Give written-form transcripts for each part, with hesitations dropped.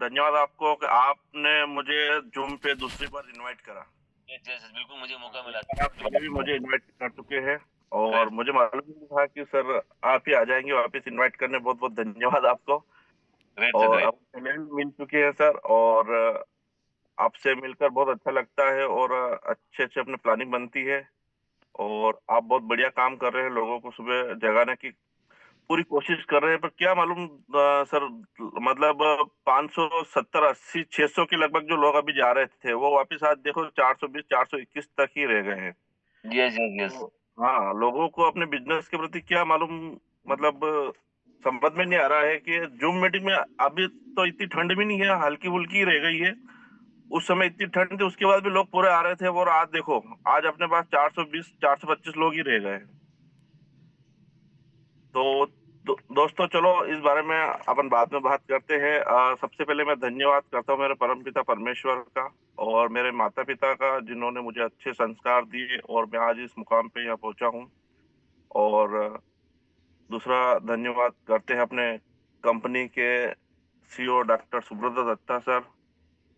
धन्यवाद आपको कि आपने मुझे जूम पे दूसरी बार इनवाइट करा। यस, यस, बिल्कुल मुझे मौका मिला। आप पहले भी मुझे इनवाइट कर चुके हैं और राइट, मुझे मालूम नहीं था कि सर आप ही आ जाएँगे वापस इनवाइट करने, बहुत-बहुत धन्यवाद आपको। ग्रेट सर, और ग्रेट। अब पहले भी मिल चुके हैं सर और आपसे मिलकर बहुत अच्छा लगता है और अच्छे-अच्छे अपनी प्लानिंग बनती है और आप बहुत बढ़िया काम कर रहे हैं, लोगों को सुबह जगाने की पूरी कोशिश कर रहे हैं, पर क्या मालूम सर मतलब 570, 80, 600 के लगभग जो लोग अभी जा रहे थे, वो वापस आज देखो 420, 421 तक ही रह गए हैं। Yes, yes, yes. तो हाँ, लोगों को अपने बिज़नेस के प्रति क्या मालूम मतलब समझ में नहीं आ रहा है कि ज़ूम मीटिंग में अभी तो इतनी ठंड भी नहीं है, हल्की-फुल्की रह गई है। उस समय इतनी ठंड थी, उसके बाद भी लोग पूरे आ रहे थे और आज देखो, आज अपने पास 420, 425 लोग ही रह गए हैं। तो दोस्तों चलो इस बारे में अपन बाद में बात करते हैं। सबसे पहले मैं धन्यवाद करता हूँ मेरे परमपिता परमेश्वर का और मेरे माता-पिता का जिन्होंने मुझे अच्छे संस्कार दिए और मैं आज इस मुकाम पे यहाँ पहुँचा हूँ। और दूसरा धन्यवाद करते हैं अपने कंपनी के CEO doctor Subrata Datta sir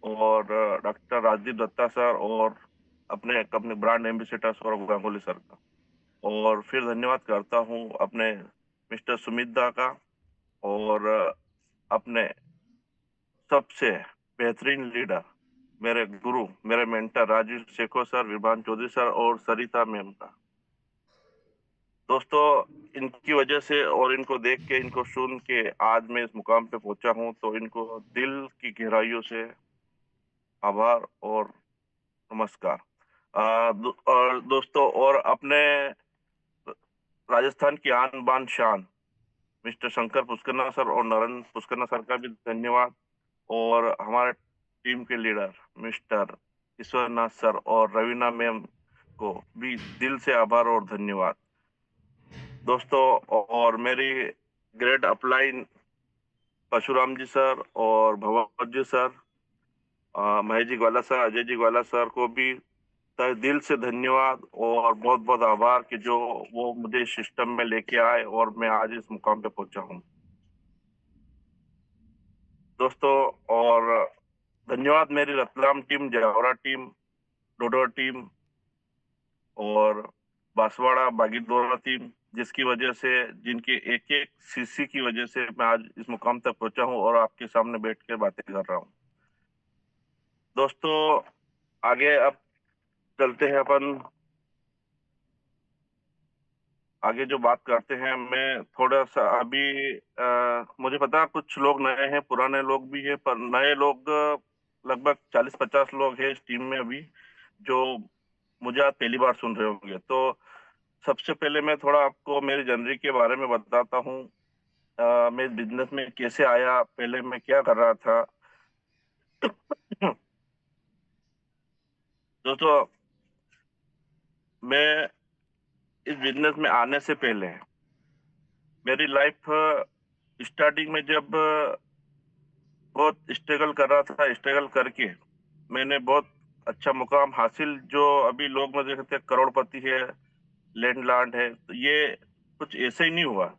और डॉक्टर राजदीप दत्ता सर और अपने company brand ambassador Sourav Ganguly sir का। और फिर धन्यवाद करता हूँ अपने मिस्टर सुमित दा का और अपने सबसे बेहतरीन लीडर, मेरे गुरु, मेरे mentor Rajiv Shekhar sir, Vibhan Chaudhary sir और सरिता मैम का। दोस्तों, इनकी वजह से और इनको देख के, इनको सुन के आज मैं इस मुकाम पे पहुंचा हूं, तो इनको दिल की गहराइयों से आभार और नमस्कार। और दोस्तों और अपने राजस्थान की आन बान शान मिस्टर शंकर पुष्करना सर और नरेंद्र पुष्करना सर का भी धन्यवाद और हमारे टीम के लीडर मिस्टर ईश्वरनाथ सर और रवीना मैम को भी दिल से आभार और धन्यवाद। दोस्तों और मेरी ग्रेड अपलाइन परशुराम जी सर और भगवत जी सर, महेश जी ग्वाला सर, अजय जी ग्वाला सर को भी तहे दिल से धन्यवाद और बहुत बहुत आभार कि जो वो मुझे सिस्टम में लेके आए और मैं आज इस मुकाम पे पहुंचा हूँ। दोस्तों और धन्यवाद मेरी Ratlam team, Jaora team, dodder team और बांसवाड़ा बागीदोरा टीम, जिसकी वजह से जिनके एक एक सीसी की वजह से मैं आज इस मुकाम तक पहुंचा हूं और आपके सामने बैठ के बातें कर रहा हूं। दोस्तों आगे अब चलते हैं अपन, आगे जो बात करते हैं। मैं थोड़ा सा अभी मुझे पता है कुछ लोग नए हैं, पुराने लोग भी हैं, पर नए लोग लगभग 40-50 लोग हैं इस टीम में अभी, जो मुझे आज पहली बार सुन रहे होंगे। तो सबसे पहले मैं थोड़ा आपको मेरी जर्नी के बारे में बताता हूँ। मैं बिजनेस में कैसे आया, पहले मैं क्या कर रहा था। दोस्तों मैं इस बिजनेस में आने से पहले मेरी लाइफ स्टार्टिंग में जब बहुत स्ट्रगल कर रहा था, स्ट्रगल करके मैंने बहुत अच्छा मुकाम हासिल, जो अभी लोग मुझे कहते हैं करोड़पति है, लैंड है, तो ये कुछ ऐसे ही नहीं हुआ।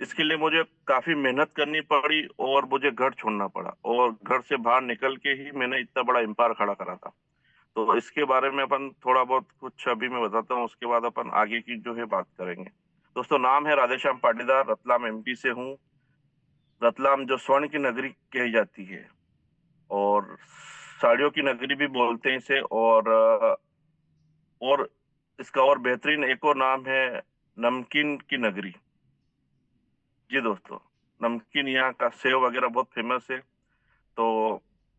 इसके लिए मुझे काफी मेहनत करनी पड़ी और मुझे घर छोड़ना पड़ा और घर से बाहर निकल के ही मैंने इतना बड़ा एम्पायर खड़ा करा था। तो इसके बारे में अपन थोड़ा बहुत कुछ अभी मैं बताता हूँ, उसके बाद अपन आगे की जो है बात करेंगे। दोस्तों नाम है राधेश्याम पाटीदार, रतलाम एमपी से हूँ। रतलाम जो स्वर्ण की नगरी कही जाती है और साड़ियों की नगरी भी बोलते हैं इसे। और इसका और बेहतरीन एक और नाम है नमकीन की नगरी। जी दोस्तों, नमकीन यहाँ का सेव वगैरह बहुत फेमस है। तो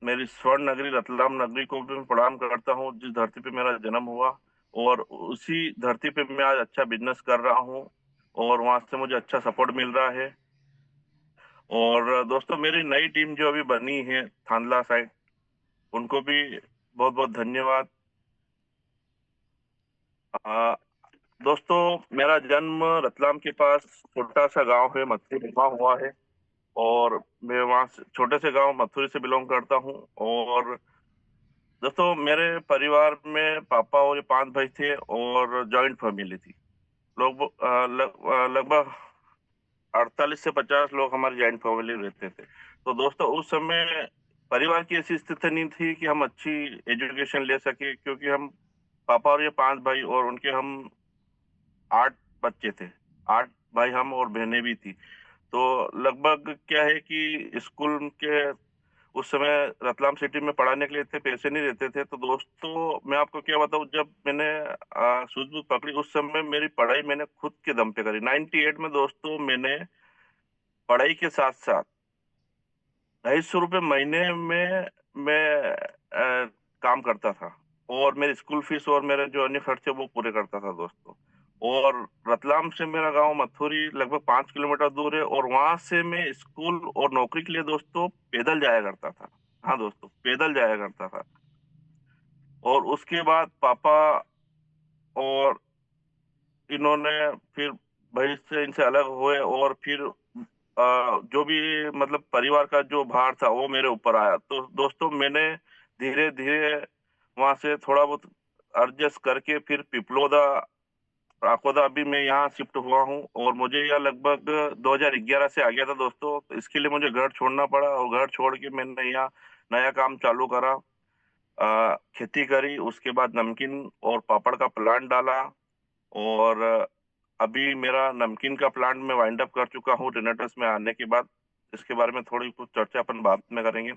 मेरी स्वर्ण नगरी रतलाम नगरी को भी मैं प्रणाम करता हूँ, जिस धरती पे मेरा जन्म हुआ और उसी धरती पे मैं आज अच्छा बिजनेस कर रहा हूँ और वहां से मुझे अच्छा सपोर्ट मिल रहा है। और दोस्तों मेरी नई टीम जो अभी बनी है थांदला साइड, उनको भी बहुत बहुत धन्यवाद। आ, दोस्तों मेरा जन्म रतलाम के पास छोटा सा गांव है मथुरी में हुआ है और मैं वहाँ से छोटे से गांव मथुरी से बिलोंग करता हूँ। और दोस्तों मेरे परिवार में पापा और ये 5 भाई थे और जॉइंट फैमिली थी। लोग लगभग 48 से 50 लोग हमारी जॉइंट फैमिली रहते थे। तो दोस्तों उस समय परिवार की ऐसी स्थिति नहीं थी कि हम अच्छी एजुकेशन ले सके, क्योंकि हम पापा और ये 5 भाई और उनके हम 8 बच्चे थे। 8 भाई हम और बहनें भी थी। तो लगभग क्या है कि स्कूल के उस समय रतलाम सिटी में पढ़ाने के लिए इतने पैसे नहीं रहते थे। तो दोस्तों मैं आपको क्या बताऊं, जब मैंने सूझबूझ पकड़ी उस समय मेरी पढ़ाई मैंने खुद के दम पे करी। 98 में दोस्तों मैंने पढ़ाई के साथ साथ 250 रुपये महीने में मैं काम करता था, और मेरी स्कूल फीस और मेरे जो अन्य खर्चे वो पूरे करता था दोस्तों। और रतलाम से मेरा गांव मथुरी लगभग 5 किलोमीटर दूर है, और वहां से मैं स्कूल और नौकरी के लिए दोस्तों पैदल जाया करता था। हाँ दोस्तों, पैदल जाया करता था। और उसके बाद पापा और इन्होंने फिर भाई से इनसे अलग हुए, और फिर जो भी मतलब परिवार का जो भार था वो मेरे ऊपर आया। तो दोस्तों मैंने धीरे धीरे वहां से थोड़ा बहुत एडजस्ट करके फिर पिपलोदा अकोदा अभी मैं यहाँ शिफ्ट हुआ हूँ। और मुझे यह लगभग 2011 से आ गया था दोस्तों। तो इसके लिए मुझे घर छोड़ना पड़ा, और घर छोड़ के मैंने यहाँ नया काम चालू करा। खेती करी, उसके बाद नमकीन और पापड़ का प्लांट डाला। और अभी मेरा नमकीन का प्लांट मैं वाइंड अप कर चुका हूँ रेनेटस में आने के बाद। इसके बारे में थोड़ी कुछ चर्चा अपन बाद में करेंगे।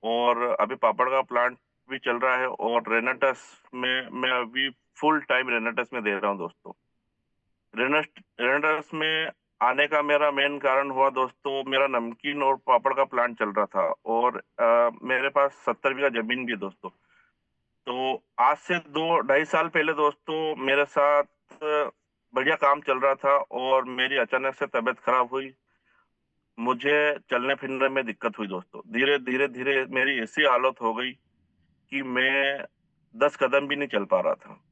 और अभी पापड़ का प्लांट भी चल रहा है, और रेनेटस में मैं अभी फुल टाइम रेनेटस में दे रहा हूँ दोस्तों। रेनेटस में आने का मेरा मेन कारण हुआ दोस्तों, मेरा नमकीन और पापड़ का प्लांट चल रहा था, और मेरे पास 70 बीघा जमीन भी है दोस्तों। तो आज से 2 ढाई साल पहले दोस्तों मेरे साथ बढ़िया काम चल रहा था, और मेरी अचानक से तबीयत खराब हुई। मुझे चलने फिरने में दिक्कत हुई दोस्तों। धीरे धीरे धीरे मेरी ऐसी हालत हो गई कि मैं 10 कदम भी नहीं चल पा रहा था।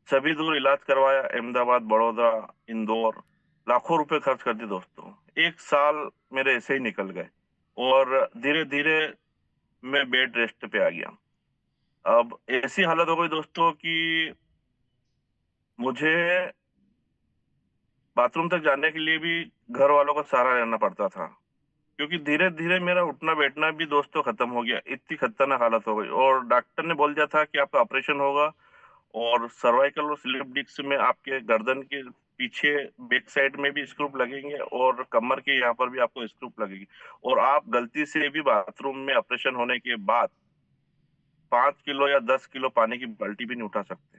सभी दूर इलाज करवाया, अहमदाबाद, बड़ौदा, इंदौर, लाखों रुपए खर्च कर दिए दोस्तों। 1 साल मेरे ऐसे ही निकल गए, और धीरे धीरे मैं बेड रेस्ट पे आ गया। अब ऐसी हालत हो गई दोस्तों कि मुझे बाथरूम तक जाने के लिए भी घर वालों का सहारा लेना पड़ता था, क्योंकि धीरे धीरे मेरा उठना बैठना भी दोस्तों खत्म हो गया। इतनी खतरनाक हालत हो गई, और डॉक्टर ने बोल दिया था कि आपका ऑपरेशन होगा, और सर्वाइकल और स्लिप डिस्क में आपके गर्दन के पीछे बैक साइड में भी स्क्रू लगेंगे, और कमर के यहाँ पर भी आपको स्क्रू लगेगी। और आप गलती से भी बाथरूम में ऑपरेशन होने के बाद 5 किलो या 10 किलो पानी की बाल्टी भी नहीं उठा सकते।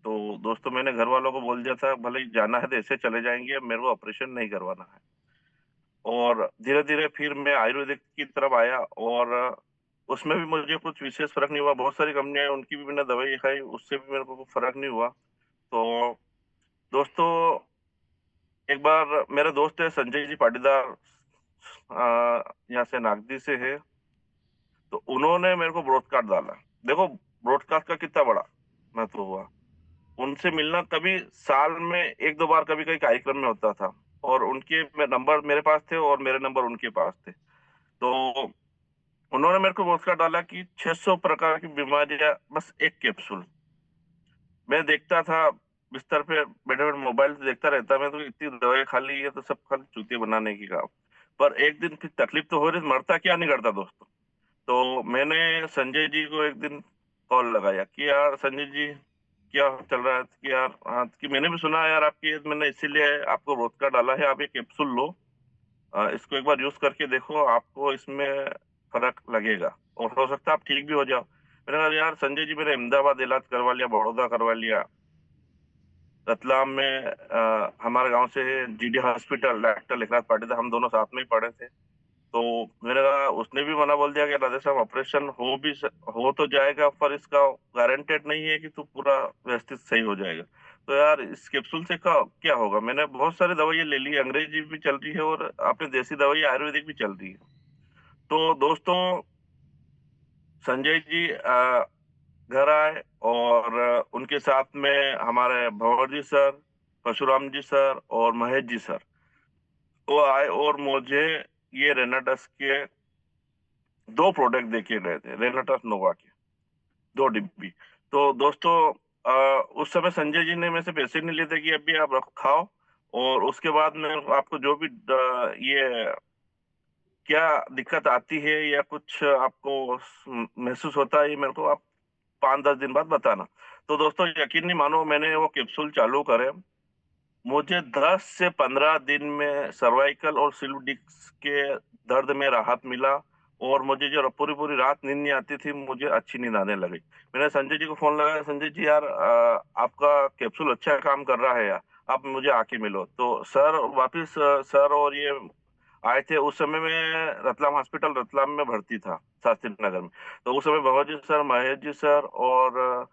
तो दोस्तों मैंने घर वालों को बोल दिया था, भले ही जाना है तो ऐसे चले जाएंगे, मेरे को ऑपरेशन नहीं करवाना है। और धीरे धीरे फिर मैं आयुर्वेदिक की तरफ आया, और उसमें भी मुझे कुछ विशेष फर्क नहीं हुआ। बहुत सारी कंपनियां हैं, उनकी भी मैंने दवाई खाई, उससे भी मेरे को कुछ फर्क नहीं हुआ। तो दोस्तों एक बार मेरे दोस्त है संजय जी पाटीदार, यहाँ से नागदी से है। तो उन्होंने मेरे को ब्रॉडकास्ट डाला। देखो ब्रॉडकास्ट का कितना बड़ा महत्व हुआ। उनसे मिलना कभी साल में 1-2 बार कभी कभी कार्यक्रम में होता था, और उनके नंबर मेरे पास थे और मेरे नंबर उनके पास थे। तो उन्होंने मेरे को ब्रॉडकास्ट डाला कि 600 प्रकार की बीमारियां बस एक कैप्सूल। मैं देखता था बिस्तर पे बैठे बैठे मोबाइल से देखता रहता, मैं तो इतनी दवाई खा ली है तो सब खाली चूतिया बनाने की काम। पर एक दिन फिर तकलीफ तो हो रही, मरता क्या नहीं करता दोस्तों। तो मैंने संजय जी को एक दिन कॉल लगाया कि यार संजय जी क्या चल रहा है, कि यार हाँ, कि मैंने भी सुना है यार आपकी, मैंने इसीलिए आपको रोज का डाला है, आप ये कैप्सूल लो, इसको एक बार यूज करके देखो, आपको इसमें फर्क लगेगा, और हो सकता है आप ठीक भी हो जाओ। मैंने कहा यार संजय जी, मैंने अहमदाबाद इलाज करवा लिया, बड़ौदा करवा लिया, रतलाम में हमारे गांव से जीडी हॉस्पिटल डॉक्टर लिखराज पाटीदार, हम दोनों साथ में ही पढ़े थे। तो मैंने कहा, उसने भी मना बोल दिया कि राधे साहब ऑपरेशन हो तो जाएगा, पर इसका गारंटेड नहीं है कि तू पूरा व्यवस्थित सही हो जाएगा। तो यार इस कैप्सूल से क्या होगा। मैंने बहुत सारी दवाइयाँ ले ली, अंग्रेजी भी चल रही है और अपनी देसी दवाई आयुर्वेदिक भी चल रही है। तो दोस्तों संजय जी घर आए, और उनके साथ में हमारे भंवर जी सर, परशुराम जी सर और महेश जी सर वो आए, और मुझे ये रेनाडस के 2 प्रोडक्ट देके गए थे, रेनाटस नोवा के 2 डिब्बी। तो दोस्तों उस समय संजय जी ने मेरे से पैसे नहीं लेते कि अभी आप खाओ, और उसके बाद में आपको जो भी ये क्या दिक्कत आती है या कुछ आपको महसूस होता है, ये मेरे को आप 5-10 दिन बाद बताना। तो दोस्तों यकीन नहीं मानो, मैंने वो कैप्सूल चालू करे, मुझे 10 से 15 दिन में सर्वाइकल और स्लीप डिस्क के दर्द में राहत मिला और मुझे जो पूरी-पूरी रात नींद नहीं आती थी, मुझे अच्छी नींद आने लगी। मैंने संजय जी को फ़ोन लगाया, संजय जी यार आपका कैप्सूल अच्छा काम कर रहा है यार, आप मुझे आके मिलो। तो सर वापिस सर और ये आए थे, उस समय मैं रतलाम हॉस्पिटल रतलाम में भर्ती था, शास्त्री नगर में। तो उस समय भंवर जी सर, महेश जी सर और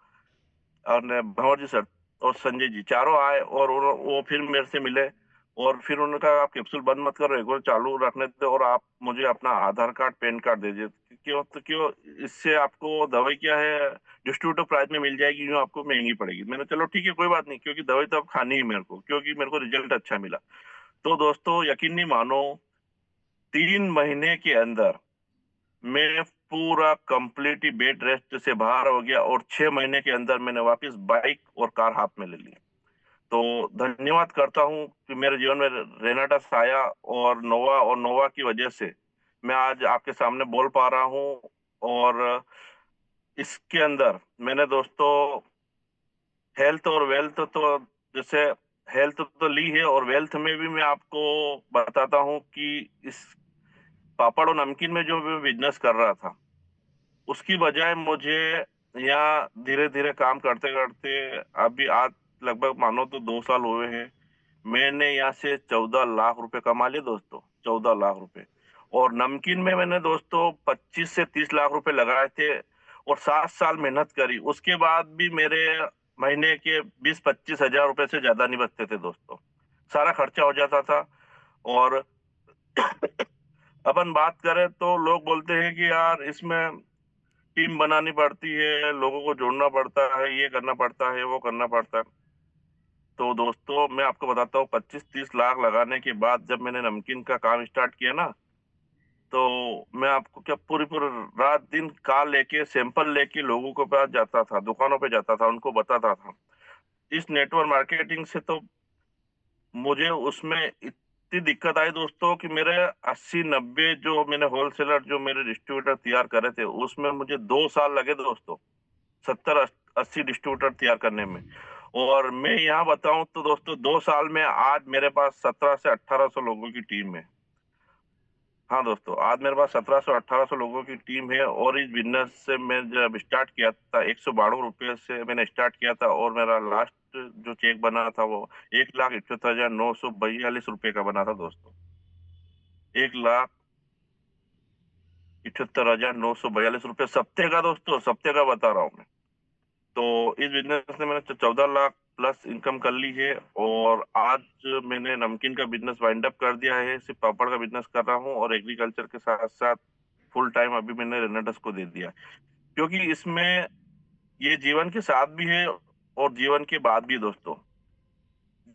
भंवर जी सर और संजय जी चारों आए और वो फिर मेरे से मिले और फिर उन्होंने कहा आप कैप्सूल बंद मत करो, रेगुलर चालू रखने दो और आप मुझे अपना आधार कार्ड पैन कार्ड दे दीजिए। क्यों इससे आपको दवाई क्या है डिस्ट्रीब्यूटर प्राइस में मिल जाएगी, यूँ आपको महंगी पड़ेगी। मैंने चलो ठीक है कोई बात नहीं, क्योंकि दवाई तो अब खानी ही मेरे को, क्योंकि मेरे को रिजल्ट अच्छा मिला। तो दोस्तों यकीन नहीं मानो, 3 महीने के अंदर मैं पूरा कंप्लीटली बेड रेस्ट से बाहर हो गया और 6 महीने के अंदर मैंने वापस बाइक और कार हाथ में ले ली। तो धन्यवाद करता हूँ कि मेरे जीवन में रेनाटस आया और नोवा की वजह से मैं आज आपके सामने बोल पा रहा हूँ। और इसके अंदर मैंने दोस्तों हेल्थ और वेल्थ तो जैसे हेल्थ तो ली है और वेल्थ में भी मैं आपको बताता हूँ कि इस पापड़ और नमकीन में जो मैं बिजनेस कर रहा था, उसकी बजाय मुझे यहाँ धीरे-धीरे काम करते-करते अभी आज लगभग मानो तो 2 साल हुए हैं। मैंने यहाँ से 14 लाख रुपए कमा लिए दोस्तों, 14 लाख रुपए। और नमकीन में मैंने दोस्तों 25 से 30 लाख रुपए लगाए थे और 7 साल मेहनत करी। उसके बाद भी मेरे महीने के 20-25 हजार रुपए से ज्यादा नहीं बचते थे दोस्तों। सारा खर्चा हो जाता था। और अपन बात करें तो लोग बोलते हैं कि यार इसमें टीम बनानी पड़ती है, लोगों को जोड़ना पड़ता है, ये करना पड़ता है, वो करना पड़ता है। तो दोस्तों मैं आपको बताता हूँ 25-30 लाख लगाने के बाद जब मैंने नमकीन का काम स्टार्ट किया ना, तो मैं आपको क्या पूरी-पूरी रात दिन कार लेके सैंपल लेके लोगों के पास जाता था, दुकानों पे जाता था, उनको बताता था। इस नेटवर्क मार्केटिंग से तो मुझे उसमें इतनी दिक्कत आई दोस्तों कि मेरे 80-90 जो मैंने होलसेलर जो मेरे डिस्ट्रीब्यूटर तैयार करे थे, उसमें मुझे 2 साल लगे दोस्तों। 70-80 डिस्ट्रीब्यूटर तैयार करने में। और मैं यहाँ बताऊं तो दोस्तों 2 साल में आज मेरे पास 17 से 1800 लोगों की टीम है। हाँ दोस्तों, आज मेरे पास 1700-1800 लोगों की टीम है और इस बिजनेस से मैं जब स्टार्ट किया था 192 रुपये से मैंने स्टार्ट किया था और मेरा लास्ट जो चेक बना था वो 1,78,942 रुपये का बना था दोस्तों। 1,78,942 रुपये सप्ते का दोस्तों, सप्ते का बता रहा हूँ मैं। तो इस बिजनेस में मैंने 14 लाख प्लस इनकम कर ली है और आज मैंने नमकीन का बिजनेस वाइंड अप कर दिया है, सिर्फ पापड़ का बिजनेस कर रहा हूँ और एग्रीकल्चर के साथ साथ फुल टाइम अभी मैंने रेनेटस को दे दिया, क्योंकि इसमें ये जीवन के साथ भी है और जीवन के बाद भी दोस्तों।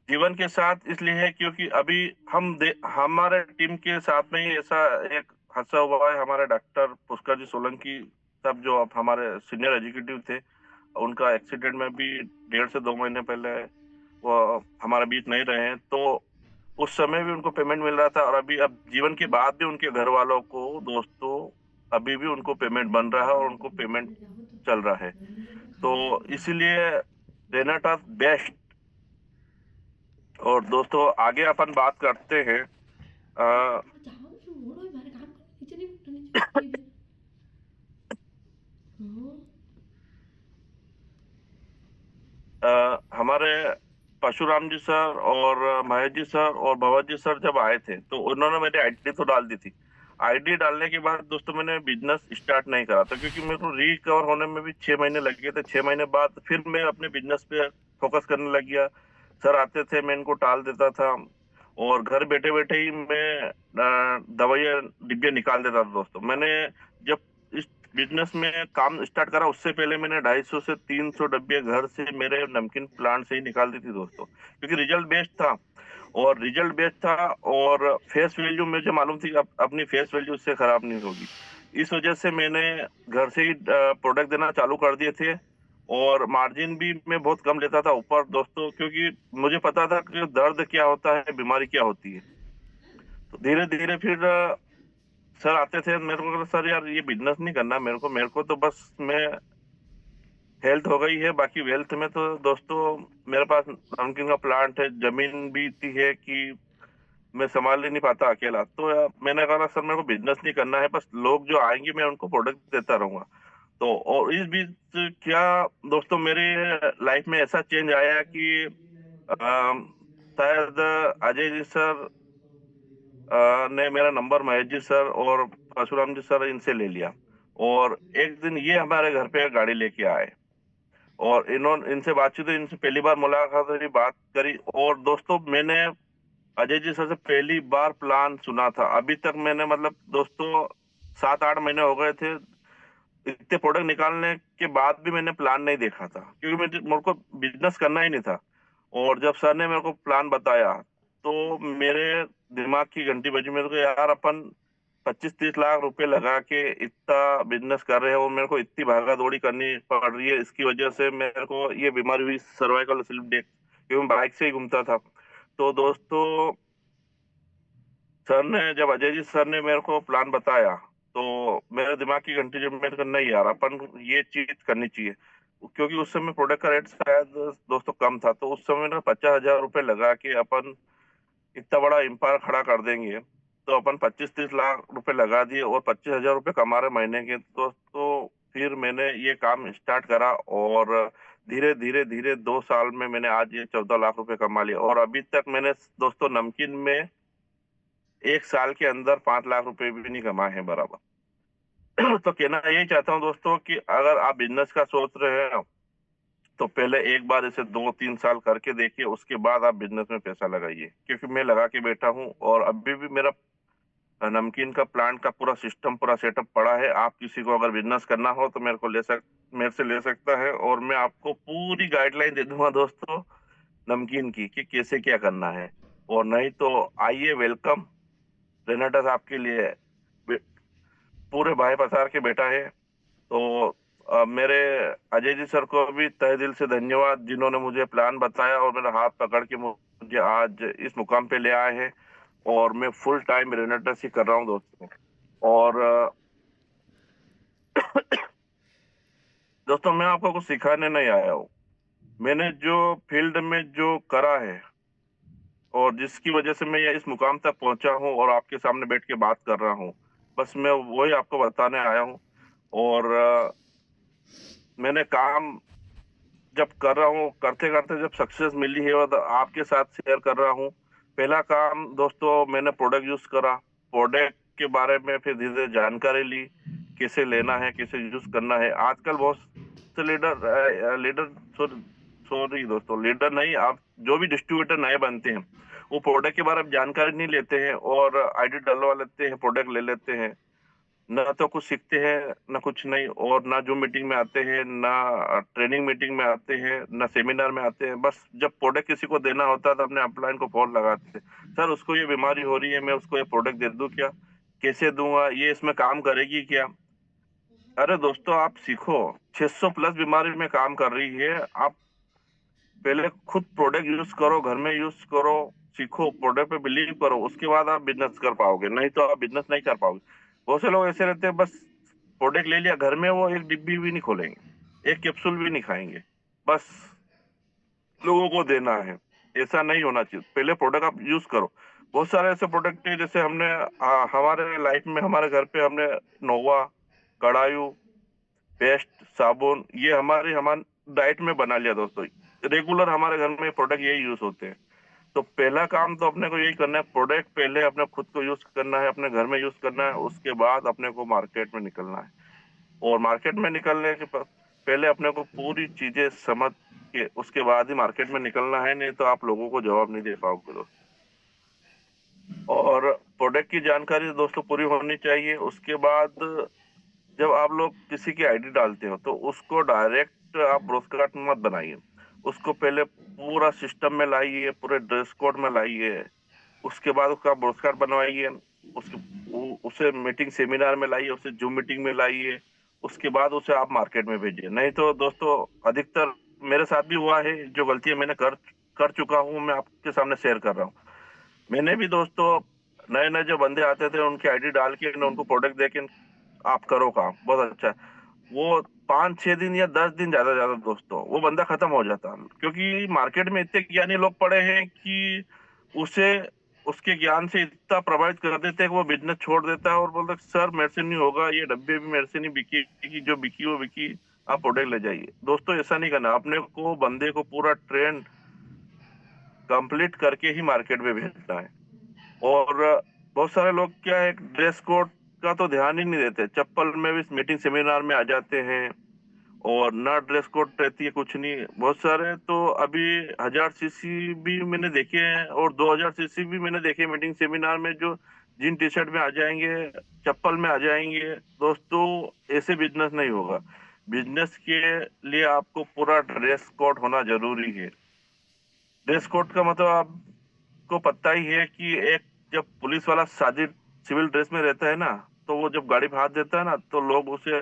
जीवन के साथ इसलिए है क्योंकि अभी हमारे टीम के साथ में ही ऐसा एक हादसा हुआ है। हमारे डॉक्टर पुष्कर जी सोलंकी साहब जो अब हमारे सीनियर एग्जीक्यूटिव थे, उनका एक्सीडेंट में भी 1.5 से 2 महीने पहले वो हमारे बीच नहीं रहे हैं। तो उस समय भी उनको पेमेंट मिल रहा था और अभी अब जीवन के बाद भी उनके घर वालों को दोस्तों अभी भी उनको पेमेंट बन रहा है और उनको पेमेंट चल रहा है। तो इसीलिए रेनाटा बेस्ट। और दोस्तों आगे अपन बात करते हैं। अ, cháu chứ ngủ đôi mà काम नीचे नहीं नीचे हमारे परशुराम जी सर और महेश जी सर और भवन जी सर जब आए थे तो उन्होंने मेरी आईडी तो डाल दी थी। आईडी डालने के बाद दोस्तों मैंने बिजनेस स्टार्ट नहीं करा था, क्योंकि मेरे को रिकवर होने में भी 6 महीने लग गए थे। 6 महीने बाद फिर मैं अपने बिजनेस पे फोकस करने लग गया। सर आते थे, मैं इनको टाल देता था और घर बैठे बैठे ही मैं दवाइयाँ डिब्बे निकाल देता था दोस्तों। मैंने जब इस बिजनेस में काम स्टार्ट करा उससे पहले मैंने 250 से 300 डब्बे घर से मेरे नमकीन प्लांट से ही निकाल दी थी दोस्तों, क्योंकि रिजल्ट बेस्ट था। और रिजल्ट बेस्ट था और फेस वैल्यू मुझे मालूम थी कि अपनी फेस वैल्यू उससे खराब नहीं होगी। इस वजह से मैंने घर से ही प्रोडक्ट देना चालू कर दिए थे और मार्जिन भी मैं बहुत कम लेता था ऊपर दोस्तों, क्योंकि मुझे पता था कि दर्द क्या होता है, बीमारी क्या होती है। तो धीरे धीरे फिर सर आते थे मेरे को, सर यार ये बिजनेस नहीं करना मेरे को तो बस मैं हेल्थ हो गई है, बाकी वेल्थ में तो दोस्तों मेरे पास नमकीन का प्लांट है, जमीन भी इतनी है कि मैं संभाल ही नहीं पाता अकेला। तो यार मैंने कहा सर मेरे को बिजनेस नहीं करना है, बस लोग जो आएंगे मैं उनको प्रोडक्ट देता रहूंगा। तो और इस बीच क्या दोस्तों मेरे लाइफ में ऐसा चेंज आया कि शायद अजय जी सर ने मेरा नंबर महेश जी सर और परशुराम जी सर इनसे ले लिया। और एक दिन ये हमारे घर पे गाड़ी लेके आए और इन्होंने इनसे बातचीत हुई, इनसे पहली बार मुलाकात हुई, बात करी। और दोस्तों मैंने अजय जी सर से पहली बार प्लान सुना था। अभी तक मैंने मतलब दोस्तों 7-8 महीने हो गए थे, इतने प्रोडक्ट निकालने के बाद भी मैंने प्लान नहीं देखा था, क्योंकि मेरे को बिजनेस करना ही नहीं था। और जब सर ने मेरे को प्लान बताया तो मेरे दिमाग की घंटी बजी। मेरे को यार अपन 25-30 लाख रुपए लगा के इतना बिजनेस कर रहे हैं और मेरे को इतनी भागा दौड़ी करनी पड़ रही है, इसकी वजह से मेरे को ये बीमारी हुई, सर्वाइकल स्लिप डिस्क, क्योंकि मैं बाइक से ही घूमता था। तो दोस्तों सर ने जब अजय जी सर ने मेरे को प्लान बताया तो मेरे दिमाग की घंटी जब मेरे को नहीं यार अपन ये चीज करनी चाहिए, क्योंकि उस समय प्रोडक्ट का रेट शायद दोस्तों कम था। तो उस समय ना 50,000 रुपए लगा के अपन इतना बड़ा एम्पायर खड़ा कर देंगे। तो अपन 25-30 लाख रुपए लगा दिए और 25,000 रुपए कमा रहे महीने के। तो फिर मैंने ये काम स्टार्ट करा और धीरे धीरे धीरे 2 साल में मैंने आज ये 14 लाख रुपए कमा लिया। और अभी तक मैंने दोस्तों नमकीन में 1 साल के अंदर 5 लाख रुपए भी नहीं कमाए हैं बराबर। तो कहना यही चाहता हूँ दोस्तों कि अगर आप बिजनेस का सोच रहे हैं तो पहले एक बार इसे 2-3 साल करके देखिए, उसके बाद आप बिजनेस में पैसा लगाइए। क्योंकि मैं लगा के बैठा हूँ और अभी भी मेरा नमकीन का प्लांट का पूरा सिस्टम पूरा सेटअप पड़ा है। आप किसी को अगर बिजनेस करना हो तो मेरे से ले सकता है और मैं आपको पूरी गाइडलाइन दे दूंगा दोस्तों नमकीन की कि कैसे क्या करना है। और नहीं तो आइए, वेलकम, रेनाटस आपके लिए पूरे भाई पसार के बैठा है। तो मेरे अजय जी सर को भी तहे दिल से धन्यवाद, जिन्होंने मुझे प्लान बताया और मेरा हाथ पकड़ के मुझे आज इस मुकाम पे ले आए हैं। और मैं फुल टाइम रेनेटर्स ही कर रहा हूँ दोस्तों। और दोस्तों मैं आपको कुछ सिखाने नहीं आया हूँ। मैंने जो फील्ड में जो करा है और जिसकी वजह से मैं इस मुकाम तक पहुंचा हूँ और आपके सामने बैठ के बात कर रहा हूँ, बस मैं वही आपको बताने आया हूँ। और मैंने काम जब कर रहा हूँ, करते करते जब सक्सेस मिली है और आपके साथ शेयर कर रहा हूँ। पहला काम दोस्तों मैंने प्रोडक्ट यूज करा, प्रोडक्ट के बारे में फिर धीरे धीरे जानकारी ली, कैसे लेना है, कैसे यूज करना है। आजकल बहुत से लीडर सॉरी दोस्तों, लीडर नहीं, आप जो भी डिस्ट्रीब्यूटर नए बनते हैं वो प्रोडक्ट के बारे में जानकारी नहीं लेते हैं और आईडी डलवा लेते हैं, प्रोडक्ट ले लेते हैं, ना तो कुछ सीखते हैं ना कुछ नहीं। और ना जो मीटिंग में आते हैं, ना ट्रेनिंग मीटिंग में आते हैं, ना सेमिनार में आते हैं। बस जब प्रोडक्ट किसी को देना होता है तो अपने अपलाइन को फोन लगाते हैं, सर उसको ये बीमारी हो रही है, मैं उसको ये प्रोडक्ट दे दूं क्या, कैसे दूंगा, ये इसमें काम करेगी क्या। अरे दोस्तों आप सीखो, 600 प्लस बीमारी में काम कर रही है। आप पहले खुद प्रोडक्ट यूज करो, घर में यूज करो, सीखो, प्रोडक्ट पे बिलीव करो, उसके बाद आप बिजनेस कर पाओगे, नहीं तो आप बिजनेस नहीं कर पाओगे। बहुत से लोग ऐसे रहते हैं, बस प्रोडक्ट ले लिया घर में, वो एक डिब्बी भी नहीं खोलेंगे, एक कैप्सूल भी नहीं खाएंगे, बस लोगों को देना है। ऐसा नहीं होना चाहिए, पहले प्रोडक्ट आप यूज करो। बहुत सारे ऐसे प्रोडक्ट है जैसे हमने हमारे लाइफ में हमारे घर पे हमने नोवा, कड़ायू, पेस्ट, साबुन, ये हमारे डाइट में बना लिया दोस्तों। रेगुलर हमारे घर में प्रोडक्ट यही यूज होते हैं। तो पहला काम तो अपने को यही करना है, प्रोडक्ट पहले अपने खुद को यूज करना है, अपने घर में यूज करना है, उसके बाद अपने को मार्केट में निकलना है। और मार्केट में निकलने के पहले अपने को पूरी चीजें समझ के उसके बाद ही मार्केट में निकलना है, नहीं तो आप लोगों को जवाब नहीं दे पाओगे दोस्तों। और प्रोडक्ट की जानकारी दोस्तों पूरी होनी चाहिए। उसके बाद जब आप लोग किसी की आईडी डालते हो तो उसको डायरेक्ट आप ब्रोडकास्ट मत बनाइए, उसको पहले पूरा सिस्टम में लाइए, पूरे ड्रेस कोड में लाइए, उसके बाद उसका ब्रोडकास्ट बनवाइए, उसे मीटिंग सेमिनार में लाइए, उसे जूम मीटिंग में लाइए, उसके बाद उसे आप मार्केट में भेजिए। नहीं तो दोस्तों अधिकतर मेरे साथ भी हुआ है, जो गलतियां मैंने कर कर चुका हूं मैं आपके सामने शेयर कर रहा हूँ। मैंने भी दोस्तों नए नए जो बंदे आते थे उनकी आईडी डाल के उनको प्रोडक्ट दे के आप करो काम, बहुत अच्छा। वो 5-6 दिन या 10 दिन ज्यादा दोस्तों वो बंदा खत्म हो जाता, क्योंकि मार्केट में इतने ज्ञानी लोग पड़े हैं कि उसे उसके ज्ञान से इतना प्रभावित कर देते हैं कि वो बिजनेस छोड़ देता है और बोलता है सर मेरे से नहीं होगा, ये डब्बे भी मेरे से नहीं बिकी, जो बिकी वो बिकी, आप प्रोडक्ट ले जाइए। दोस्तों ऐसा नहीं करना, अपने को बंदे को पूरा ट्रेन कंप्लीट करके ही मार्केट में भेजना है। और बहुत सारे लोग क्या है, ड्रेस कोड का तो ध्यान ही नहीं देते, चप्पल में भी मीटिंग सेमिनार में आ जाते हैं और ना ड्रेस कोड रहती है, कुछ नहीं। बहुत सारे तो अभी 1000 सीसी भी मैंने देखे हैं और 2000 सीसी भी मैंने देखे मीटिंग सेमिनार में, जो जीन टी शर्ट में आ जाएंगे, चप्पल में आ जाएंगे। दोस्तों ऐसे बिजनेस नहीं होगा। बिजनेस के लिए आपको पूरा ड्रेस कोड होना जरूरी है। ड्रेस कोड का मतलब आपको पता ही है कि एक जब पुलिस वाला सादी सिविल ड्रेस में रहता है ना, तो वो जब गाड़ी पे हाथ देता है ना, तो लोग उसे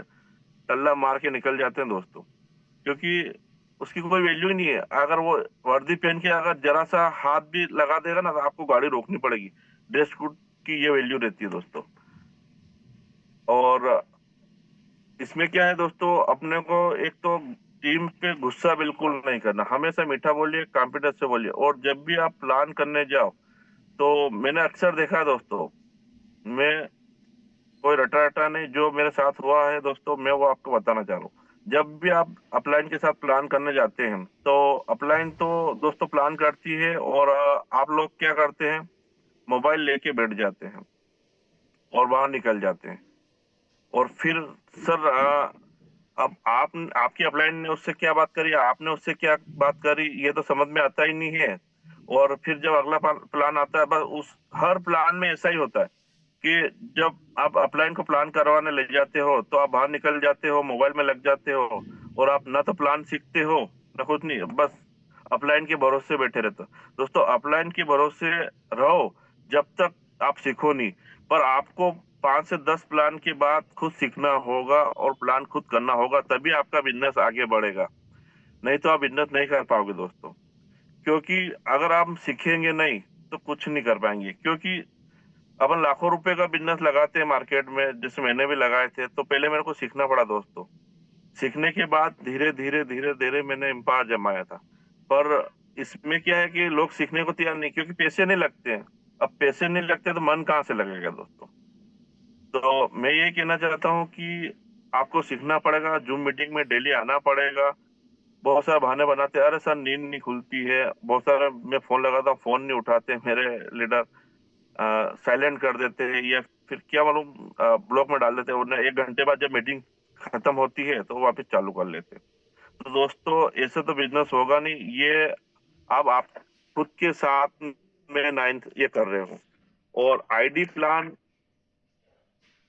टल्ला मार के निकल जाते हैं दोस्तों, क्योंकि उसकी कोई वैल्यू ही नहीं है। अगर वो वर्दी पहन के अगर जरा सा हाथ भी लगा देगा ना, तो आपको गाड़ी रोकनी पड़ेगी। ड्रेस कोड की ये वैल्यू रहती है दोस्तों। और इसमें क्या है दोस्तों, अपने को एक तो टीम पे गुस्सा बिल्कुल नहीं करना, हमेशा मीठा बोलिए, कॉन्फिडेंस से बोलिए। और जब भी आप प्लान करने जाओ, तो मैंने अक्सर देखा है दोस्तों, मैं कोई रटा रटा नहीं, जो मेरे साथ हुआ है दोस्तों मैं वो आपको बताना चाह रहा हूँ। जब भी आप अपलाइन के साथ प्लान करने जाते हैं, तो अपलाइन तो दोस्तों प्लान करती है और आप लोग क्या करते हैं, मोबाइल लेके बैठ जाते हैं और बाहर निकल जाते हैं। और फिर सर अब आप आपकी अपलाइन ने उससे क्या बात करी, आपने उससे क्या बात करी, ये तो समझ में आता ही नहीं है। और फिर जब अगला प्लान आता है, बस उस हर प्लान में ऐसा ही होता है कि जब आप अपलाइन को प्लान करवाने ले जाते हो, तो आप बाहर निकल जाते हो, मोबाइल में लग जाते हो, और आप ना तो प्लान सीखते हो ना कुछ नहीं, बस अपलाइन के भरोसे बैठे रहते हो। दोस्तों अपलाइन के भरोसे रहो जब तक आप सीखो नहीं, पर आपको 5 से 10 प्लान के बाद खुद सीखना होगा और प्लान खुद करना होगा, तभी आपका बिजनेस आगे बढ़ेगा। नहीं तो आप बिजनेस नहीं कर पाओगे दोस्तों, क्योंकि अगर आप सीखेंगे नहीं तो कुछ नहीं कर पाएंगे। क्योंकि अपन लाखों रुपए का बिजनेस लगाते हैं मार्केट में, जैसे मैंने भी लगाए थे, तो पहले मेरे को सीखना पड़ा दोस्तों। सीखने के बाद धीरे धीरे धीरे धीरे मैंने एम्पायर जमाया था। पर इसमें क्या है कि लोग सीखने को तैयार नहीं, क्योंकि पैसे नहीं लगते हैं। अब पैसे नहीं लगते तो मन कहाँ से लगेगा दोस्तों। तो मैं ये कहना चाहता हूँ कि आपको सीखना पड़ेगा, जूम मीटिंग में डेली आना पड़ेगा। बहुत सारे बहाने बनाते हैं, अरे सर नींद नहीं खुलती है, बहुत सारे मैं फोन लगाता हूँ फोन नहीं उठाते मेरे लीडर, साइलेंट कर देते हैं, या फिर क्या मालूम ब्लॉक में डाल देते हैं। उन्हें 1 घंटे बाद जब मीटिंग खत्म होती है तो वो वापस चालू कर लेते हैं। तो दोस्तों ऐसे तो बिजनेस होगा नहीं। ये अब आप खुद के साथ में 9th ये कर रहे हो। और आईडी प्लान,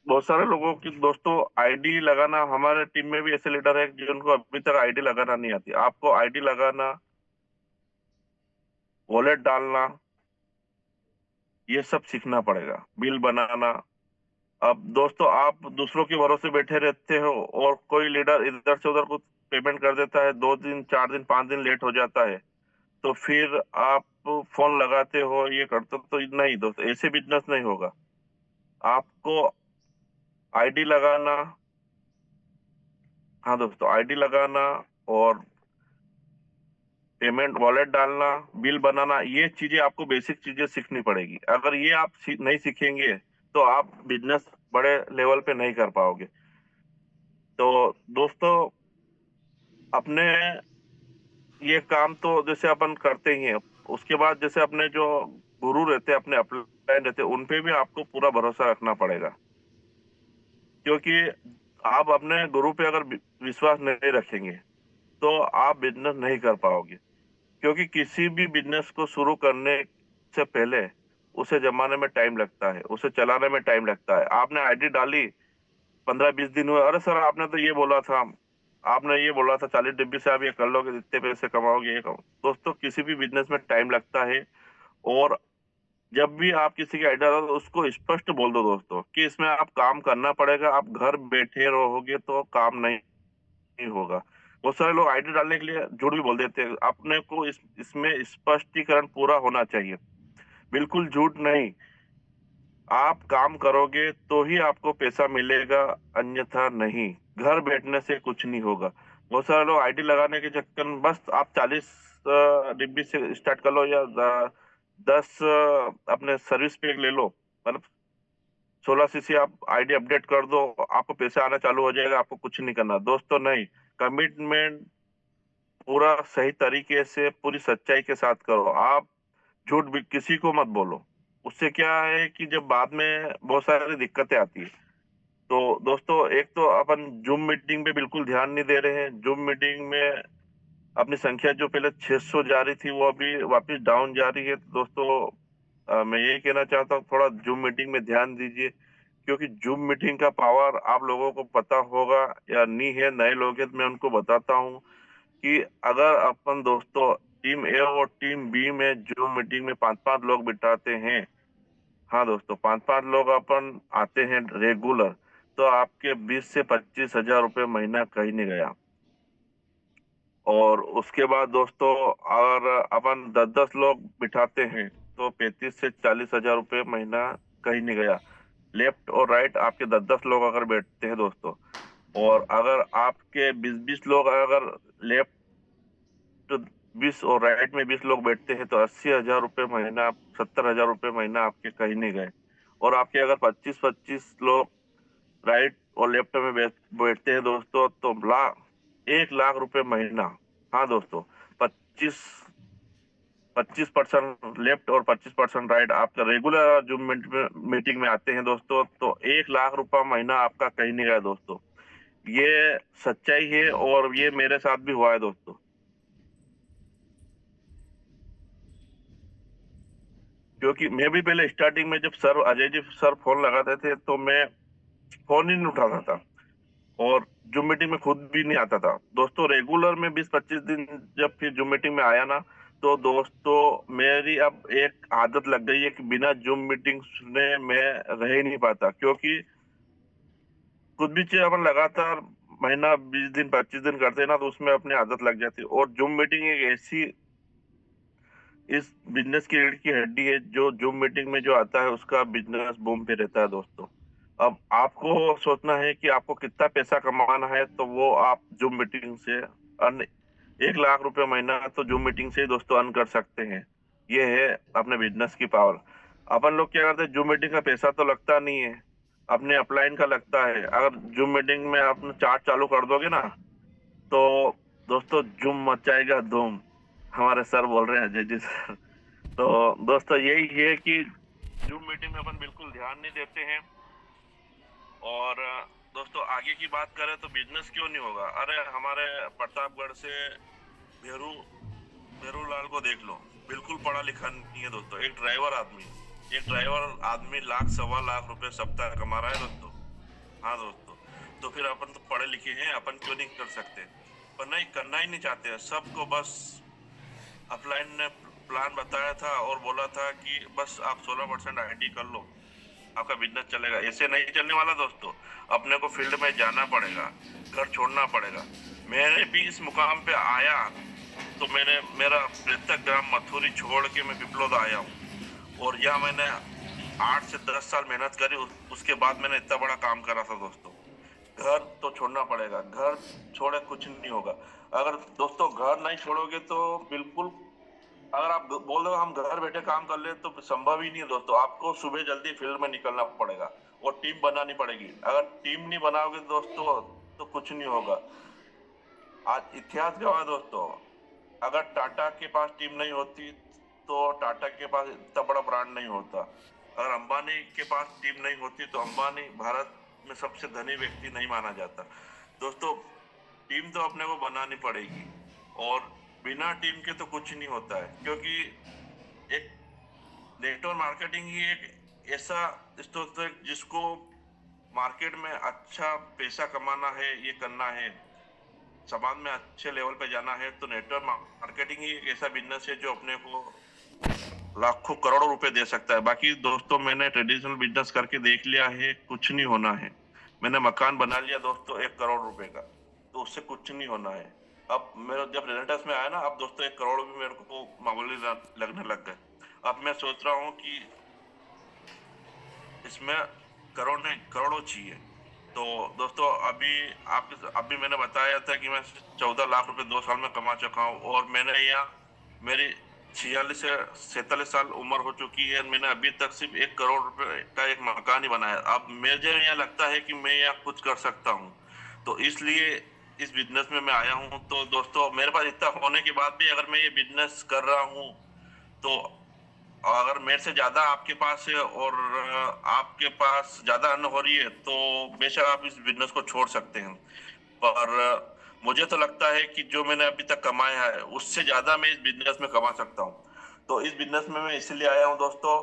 बहुत सारे लोगों की दोस्तों आईडी लगाना, हमारे टीम में भी ऐसे लीडर है जिनको अभी तक आईडी लगाना नहीं आती। आपको आईडी लगाना, वॉलेट डालना, ये सब सीखना पड़ेगा, बिल बनाना। अब दोस्तों आप दूसरों के भरोसे बैठे रहते हो और कोई लीडर इधर से उधर कुछ पेमेंट कर देता है, 2 दिन 4 दिन 5 दिन लेट हो जाता है, तो फिर आप फोन लगाते हो, ये करते हो, तो नहीं दोस्तों ऐसे बिजनेस नहीं होगा। आपको आईडी लगाना, हाँ दोस्तों आईडी लगाना और पेमेंट वॉलेट डालना, बिल बनाना, ये चीजें आपको बेसिक चीजें सीखनी पड़ेगी। अगर ये आप नहीं सीखेंगे तो आप बिजनेस बड़े लेवल पे नहीं कर पाओगे। तो दोस्तों अपने ये काम तो जैसे अपन करते ही हैं, उसके बाद जैसे अपने जो गुरु रहते हैं, अपने अपलाइन रहते हैं, उन पे भी आपको पूरा भरोसा रखना पड़ेगा। क्योंकि आप अपने गुरु पे अगर विश्वास नहीं रखेंगे तो आप बिजनेस नहीं कर पाओगे। क्योंकि किसी भी बिजनेस को शुरू करने से पहले उसे जमाने में टाइम लगता है, उसे चलाने में टाइम लगता है। आपने आईडी डाली, 15-20 दिन हुए, अरे सर आपने तो ये बोला था, आपने ये बोला था 40 डिब्बी से आप ये कर लोगे, इतने पैसे कमाओगे, ये कमाओ। दोस्तों किसी भी बिजनेस में टाइम लगता है। और जब भी आप किसी की आईडी डालो तो उसको स्पष्ट बोल दो दोस्तों कि इसमें आप काम करना पड़ेगा, आप घर बैठे रहोगे तो काम नहीं होगा। बहुत सारे लोग आईडी डालने के लिए झूठ भी बोल देते हैं। अपने को इसमें स्पष्टीकरण पूरा होना चाहिए, बिल्कुल झूठ नहीं। आप काम करोगे तो ही आपको पैसा मिलेगा, अन्यथा नहीं। घर बैठने से कुछ नहीं होगा। बहुत सारे लोग आईडी लगाने के चक्कर में बस आप 40 डिब्बी से स्टार्ट कर लो या 10 अपने सर्विस पैक ले लो, मतलब 16 सीसी आप आईडी अपडेट कर दो, आपको पैसा आना चालू हो जाएगा, आपको कुछ नहीं करना दोस्तों। नहीं, कमिटमेंट पूरा सही तरीके से पूरी सच्चाई के साथ करो। आप झूठ भी किसी को मत बोलो। उससे क्या है कि जब बाद में बहुत सारी दिक्कतें आती है। तो दोस्तों, एक तो अपन जूम मीटिंग पे बिल्कुल ध्यान नहीं दे रहे हैं। जूम मीटिंग में अपनी संख्या जो पहले 600 जा रही थी वो अभी वापस डाउन जा रही है। तो दोस्तों, मैं यही कहना चाहता हूँ, थोड़ा जूम मीटिंग में ध्यान दीजिए, क्योंकि जूम मीटिंग का पावर आप लोगों को पता होगा या नहीं है। नए लोग हैं तो मैं उनको बताता हूँ कि अगर अपन दोस्तों टीम ए और टीम बी में जूम मीटिंग में 5-5 लोग बिठाते हैं, हाँ दोस्तों, 5-5 लोग अपन आते हैं रेगुलर, तो आपके 20 से 25 हजार रुपये महीना कहीं नहीं गया। और उसके बाद दोस्तों, अगर अपन 10-10 लोग बिठाते हैं तो 35 से 40 हजार रुपये महीना कहीं नहीं गया। लेफ्ट और राइट आपके 10-10 लोग अगर बैठते हैं दोस्तों, और अगर आपके 20-20 लोग अगर लेफ्ट 20 और राइट में 20 लोग बैठते हैं तो 80 हजार रुपये महीना, 70 हजार रुपये महीना आपके कहीं नहीं गए। और आपके अगर 25-25 लोग राइट और लेफ्ट में बैठते हैं दोस्तों, तो 1 लाख रुपए महीना। हाँ दोस्तों, 25 25% लेफ्ट और 25% राइट आपका रेगुलर जो मीटिंग में आते हैं दोस्तों, तो 1 लाख रुपया महीना आपका कहीं नहीं गया दोस्तों। ये सच्चाई है और ये मेरे साथ भी हुआ है दोस्तों। क्योंकि मैं भी पहले स्टार्टिंग में जब sir Ajay ji sir phone लगाते थे तो मैं फोन ही नहीं उठाता था, और जूम मीटिंग में खुद भी नहीं आता था दोस्तों। रेगुलर में 20-25 दिन जब फिर जूम मीटिंग में आया ना, तो दोस्तों मेरी अब एक आदत लग गई है कि बिना जूम मीटिंग सुने मैं रह ही नहीं पाता। क्योंकि कुछ भी चीज अपन लगातार महीना 20 दिन 25 दिन करते हैं ना, तो उसमें अपनी आदत लग जाती है। और जूम मीटिंग एक ऐसी इस बिजनेस की रीढ़ की हड्डी है, जो जूम मीटिंग में जो आता है उसका बिजनेस बूम पे रहता है दोस्तों। अब आपको सोचना है कि आपको कितना पैसा कमाना है, तो वो आप जूम मीटिंग से अर्न 1 लाख रुपए महीना तो जूम मीटिंग से ही दोस्तों अर्न कर सकते हैं। ये है अपने बिजनेस की पावर। अपन लोग क्या करते हैं, जूम मीटिंग का पैसा तो लगता नहीं है, अपने अपलाइन का लगता है। अगर जूम मीटिंग में आप चार्ट चालू कर दोगे ना, तो दोस्तों जूम मचाएगा धूम। हमारे सर बोल रहे हैं, अजय जी सर। तो दोस्तों यही है कि जूम मीटिंग में अपन बिल्कुल ध्यान नहीं देते हैं। और दोस्तों आगे की बात करें तो बिजनेस क्यों नहीं होगा। अरे हमारे प्रतापगढ़ से भेरू भेरू लाल को देख लो, बिल्कुल पढ़ा लिखा नहीं है दोस्तों। एक ड्राइवर आदमी 1-1.25 लाख रुपए सप्ताह कमा रहा है दोस्तों। हाँ दोस्तों, तो फिर अपन तो पढ़े लिखे हैं, अपन क्यों नहीं कर सकते। पर नहीं, करना ही नहीं चाहते हैं सबको। बस अपलाइन ने प्लान बताया था और बोला था कि बस आप 16% आईडी कर लो, आपका बिजनेस चलेगा। ऐसे नहीं चलने वाला दोस्तों। अपने को फील्ड में जाना पड़ेगा, घर छोड़ना पड़ेगा। मैंने भी इस मुकाम पे आया तो मैंने मेरा मृतक ग्राम मथुरी छोड़ के मैं पिपलोद आया हूँ, और यहाँ मैंने 8 से 10 साल मेहनत करी। उसके बाद मैंने इतना बड़ा काम करा था दोस्तों। घर तो छोड़ना पड़ेगा, घर छोड़े कुछ नहीं होगा। अगर दोस्तों घर नहीं छोड़ोगे तो बिल्कुल, अगर आप बोल दो हम घर बैठे काम कर ले तो संभव ही नहीं है दोस्तों। आपको सुबह जल्दी फील्ड में निकलना पड़ेगा और टीम बनानी पड़ेगी। अगर टीम नहीं बनाओगे दोस्तों तो कुछ नहीं होगा। आज इतिहास गवाह दोस्तों, अगर टाटा के पास टीम नहीं होती तो टाटा के पास इतना बड़ा ब्रांड नहीं होता। अगर अंबानी के पास टीम नहीं होती तो अंबानी भारत में सबसे धनी व्यक्ति नहीं माना जाता दोस्तों। टीम तो अपने को बनानी पड़ेगी, और बिना टीम के तो कुछ नहीं होता है। क्योंकि एक नेटवर्क मार्केटिंग ही एक ऐसा स्रोत है जिसको मार्केट में अच्छा पैसा कमाना है, ये करना है, समाज में अच्छे लेवल पे जाना है, तो नेटवर्क मार्केटिंग ही एक ऐसा बिजनेस है जो अपने को लाखों करोड़ों रुपए दे सकता है। बाकी दोस्तों मैंने ट्रेडिशनल बिजनेस करके देख लिया है, कुछ नहीं होना है। मैंने मकान बना लिया दोस्तों 1 करोड़ रुपए का, तो उससे कुछ नहीं होना है। अब मेरा जब रिजल्ट्स में आया ना, अब दोस्तों 1 करोड़ भी मेरे को मामूली लगने लग गए। अब मैं सोच रहा हूँ कि इसमें करोड़ नहीं करोड़ों चाहिए। तो दोस्तों अभी मैंने बताया था कि मैं 14 लाख रुपए 2 साल में कमा चुका हूँ, और मैंने यहाँ मेरी 46 से 47 साल उम्र हो चुकी है, मैंने अभी तक सिर्फ 1 करोड़ रुपए का एक मकान ही बनाया। अब मुझे यहाँ लगता है कि मैं यहाँ कुछ कर सकता हूँ, तो इसलिए इस बिजनेस में मैं आया हूँ। तो दोस्तों मेरे पास इतना होने के बाद भी अगर मैं ये बिजनेस कर रहा हूँ, तो अगर मेरे से ज्यादा आपके पास है और आपके पास ज्यादा अर्न हो रही है, तो बेशक आप इस बिजनेस को छोड़ सकते हैं। पर मुझे तो लगता है कि जो मैंने अभी तक कमाया है उससे ज्यादा मैं इस बिजनेस में कमा सकता हूँ। तो इस बिजनेस में मैं इसलिए आया हूँ दोस्तों।